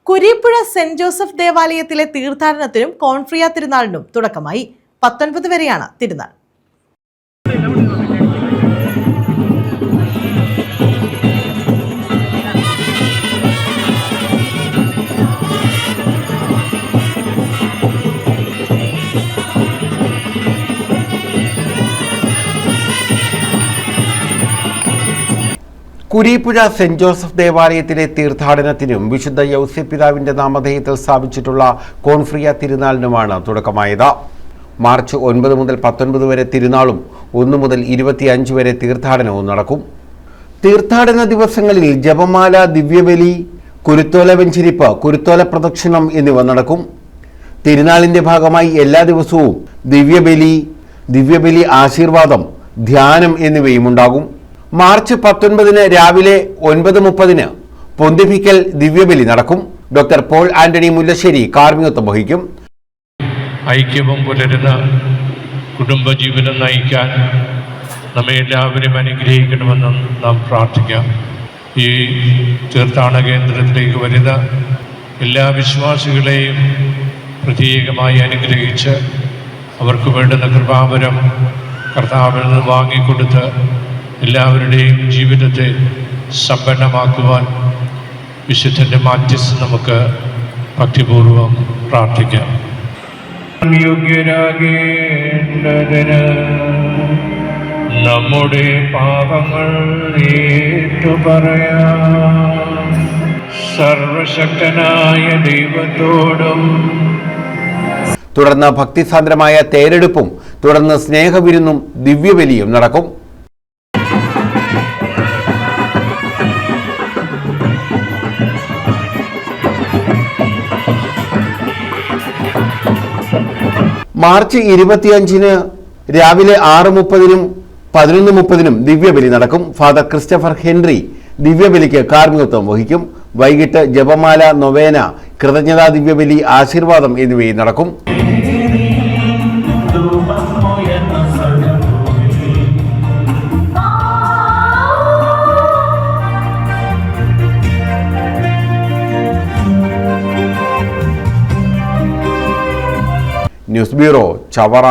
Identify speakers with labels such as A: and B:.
A: Kureepuzha saint Joseph ദേവാലയത്തിലെ തീർത്ഥാടനത്തിനും കോൺഫ്രിയ തിരുനാളിനും തുടക്കമായി. 19 വരെയാണ് തിരുനാൾ.
B: കുരീപ്പുഴ സെന്റ് ജോസഫ് ദേവാലയത്തിലെ തീർത്ഥാടനത്തിനും വിശുദ്ധ യൗസേപ്പ് പിതാവിന്റെ നാമധേയത്തിൽ സ്ഥാപിച്ചിട്ടുള്ള കോൺഫ്രിയ തിരുനാളിനുമാണ് തുടക്കമായത്. മാർച്ച് 9 മുതൽ 19 വരെ തിരുനാളും 1 മുതൽ 25 വരെ തീർത്ഥാടനവും നടക്കും. തീർത്ഥാടന ദിവസങ്ങളിൽ ജപമാല, ദിവ്യബലി, കുരുത്തോല വെഞ്ചരിപ്പ്, കുരുത്തോല പ്രദക്ഷിണം എന്നിവ നടക്കും. തിരുനാളിന്റെ ഭാഗമായി എല്ലാ ദിവസവും ദിവ്യബലി ആശീർവാദം, ധ്യാനം എന്നിവയും ഉണ്ടാകും. മാർച്ച് 19 രാവിലെ 9:30 പൊന്തിഫിക്കൽ ദിവ്യബലി നടക്കും. ഡോക്ടർ പോൾ ആന്റണി മുല്ലശ്ശേരി കാർമ്മികത്വം വഹിക്കും.
C: ഐക്യവും പുലരുന്ന കുടുംബജീവിതം നയിക്കാൻ നമ്മെ എല്ലാവരും അനുഗ്രഹിക്കണമെന്ന് നാം പ്രാർത്ഥിക്കാം. ഈ തീർത്ഥാടന കേന്ദ്രത്തിലേക്ക് വരുന്ന എല്ലാ വിശ്വാസികളെയും പ്രത്യേകമായി അനുഗ്രഹിച്ച് അവർക്ക് വേണ്ടുന്ന കൃപാവരം കർത്താവിൽ നിന്ന് വാങ്ങിക്കൊടുത്ത് എല്ലാവരുടെയും ജീവിതത്തെ സമ്പന്നമാക്കുവാൻ വിശുദ്ധൻ്റെ മാധ്യസ്ഥം നമുക്ക് ഭക്തിപൂർവം പ്രാർത്ഥിക്കാം. യോഗ്യരാകേണ്ടതിന് നമ്മുടെ പാപങ്ങൾ ഏറ്റുപറയാം. സർവശക്തനായ ദൈവത്തോടും
B: തുടർന്ന് ഭക്തിസാന്ദ്രമായ തേരെടുപ്പും തുടർന്ന് സ്നേഹവിരുന്നും ദിവ്യബലിയും നടക്കും. മാർച്ച് 25 രാവിലെ 6:30 11:30 ദിവ്യബലി നടക്കും. ഫാദർ ക്രിസ്റ്റഫർ ഹെൻറി ദിവ്യബലിക്ക് കാർമ്മികത്വം വഹിക്കും. വൈകിട്ട് ജപമാല, നൊവേന, കൃതജ്ഞതാ ദിവ്യബലി, ആശീർവാദം എന്നിവയും നടക്കും. News bureau, Chavara.